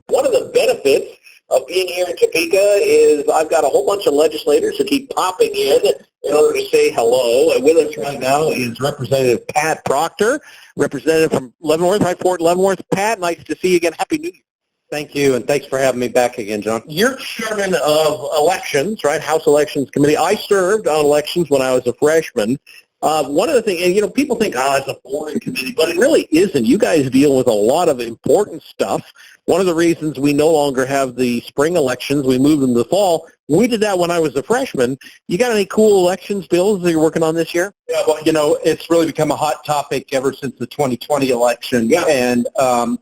one of the benefits of being here in Topeka is I've got a whole bunch of legislators who keep popping in order to say hello. And with us right now is Representative Pat Proctor, representative from Leavenworth, High Fort Leavenworth. Pat, nice to see you again. Happy New Year. Thank you, and thanks for having me back again, John. You're chairman of elections, right? House Elections Committee. I served on elections when I was a freshman. One of the things, and people think, it's a boring committee, but it really isn't. You guys deal with a lot of important stuff. One of the reasons we no longer have the spring elections, we moved them to the fall. We did that when I was a freshman. You got any cool elections bills that you're working on this year? Yeah, well, it's really become a hot topic ever since the 2020 election. Yeah. And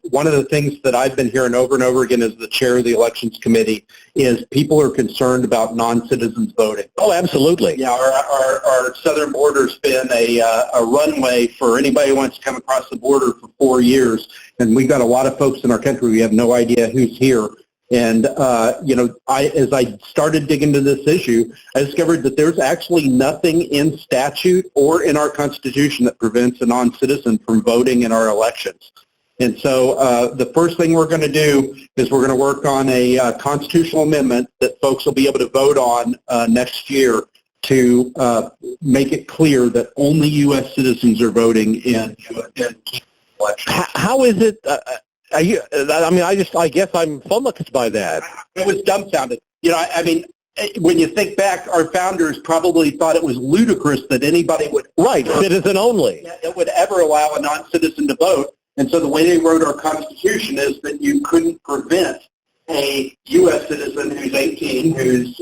one of the things that I've been hearing over and over again as the chair of the Elections Committee is people are concerned about non-citizens voting. Oh, absolutely. Yeah, our southern border's been a runway for anybody who wants to come across the border for 4 years. And we've got a lot of folks in our country, we have no idea who's here. And, as I started digging into this issue, I discovered that there's actually nothing in statute or in our Constitution that prevents a non-citizen from voting in our elections. And so the first thing we're going to do is we're going to work on a constitutional amendment that folks will be able to vote on next year to make it clear that only U.S. citizens are voting in elections. How is it? I guess I'm flummoxed by that. I was dumbfounded. When you think back, our founders probably thought it was ludicrous that anybody would... Right, citizen only. That would ever allow a non-citizen to vote. And so the way they wrote our Constitution is that you couldn't prevent a U.S. citizen who's 18, who's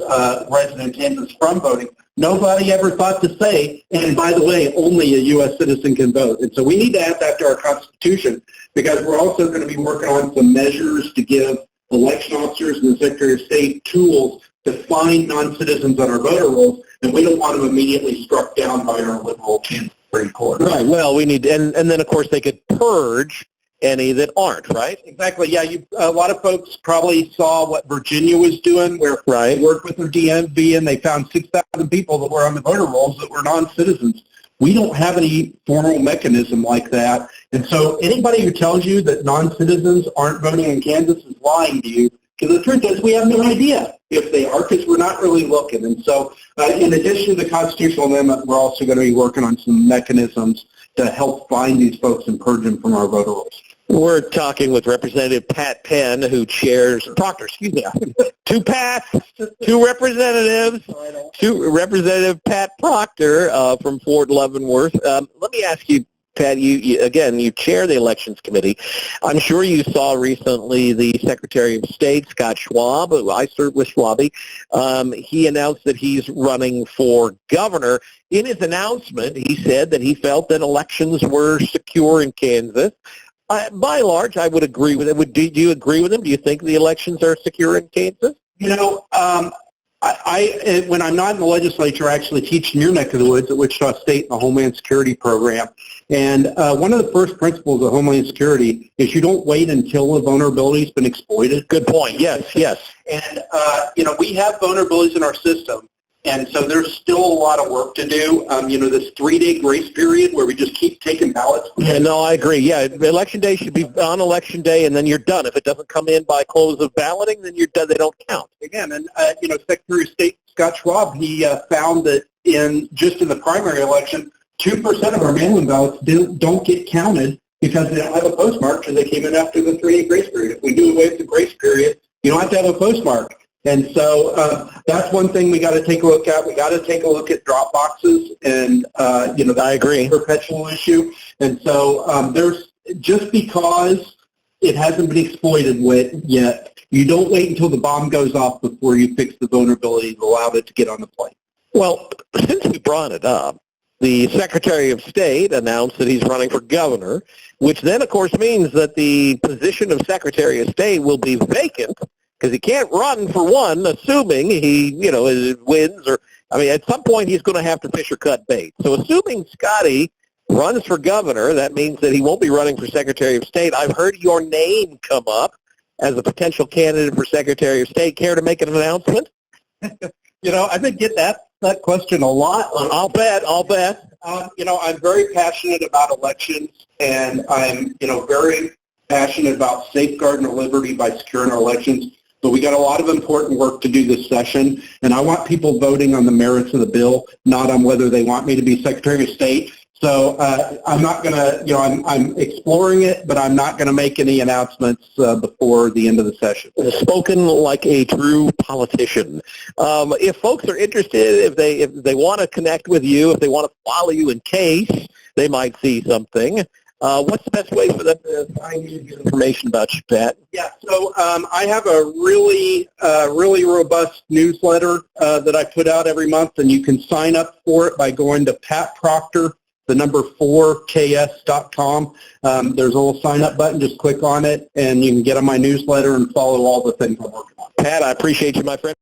resident in Kansas from voting. Nobody ever thought to say, and by the way, only a U.S. citizen can vote. And so we need to add that to our Constitution because we're also going to be working on some measures to give election officers and the Secretary of State tools to find non-citizens on our voter rolls, and we don't want them immediately struck down by our liberal Supreme Court. Right. Well, we need, and then of course they could purge any that aren't, right? Exactly. Yeah, a lot of folks probably saw what Virginia was doing, where they worked with their DMV and they found 6,000 people that were on the voter rolls that were non-citizens. We don't have any formal mechanism like that. And so anybody who tells you that non-citizens aren't voting in Kansas is lying to you, because the truth is we have no idea if they are, because we're not really looking. And so in addition to the constitutional amendment, we're also going to be working on some mechanisms to help find these folks and purge them from our voter rolls. We're talking with Representative Pat Penn, who chairs, Proctor, excuse me, two Pats, two representatives, Representative Pat Proctor from Fort Leavenworth. Let me ask you, Pat, you chair the Elections Committee. I'm sure you saw recently the Secretary of State, Scott Schwab. I served with Schwabe. He announced that he's running for governor. In his announcement, he said that he felt that elections were secure in Kansas. By and large, I would agree with it. Do you agree with him? Do you think the elections are secure in Kansas? When I'm not in the legislature, I actually teach in your neck of the woods at Wichita State in the Homeland Security program. And one of the first principles of Homeland Security is you don't wait until a vulnerability has been exploited. Good point. Yes. And, we have vulnerabilities in our system. And so there's still a lot of work to do. This 3-day grace period where we just keep taking ballots. Yeah, no, I agree. Yeah, Election Day should be on Election Day, and then you're done. If it doesn't come in by close of balloting, then you're done. They don't count. Again, and, Secretary of State Scott Schwab, he found that in the primary election, 2% of our mail-in ballots don't get counted because they don't have a postmark because they came in after the 3-day grace period. If we do away with the grace period, you don't have to have a postmark. And so that's one thing we got to take a look at. We got to take a look at drop boxes, and I agree, perpetual issue. And so there's just because it hasn't been exploited yet, you don't wait until the bomb goes off before you fix the vulnerability to allow it to get on the plane. Well, since we brought it up, the Secretary of State announced that he's running for governor, which then, of course, means that the position of Secretary of State will be vacant. Because he can't run for one, assuming he, wins. At some point he's going to have to fish or cut bait. So assuming Scotty runs for governor, that means that he won't be running for Secretary of State. I've heard your name come up as a potential candidate for Secretary of State. Care to make an announcement? I've been getting that question a lot. I'll bet. I'm very passionate about elections, and I'm, very passionate about safeguarding our liberty by securing our elections. But we got a lot of important work to do this session, and I want people voting on the merits of the bill, not on whether they want me to be Secretary of State. So I'm not going to, I'm exploring it, but I'm not going to make any announcements before the end of the session. Spoken like a true politician. If folks are interested, if they want to connect with you, if they want to follow you in case they might see something, what's the best way for them to find you and get information about you, Pat? Yeah, so I have a really robust newsletter that I put out every month, and you can sign up for it by going to Pat Proctor, the number 4ks.com. There's a little sign-up button. Just click on it, and you can get on my newsletter and follow all the things I'm working on. Pat, I appreciate you, my friend.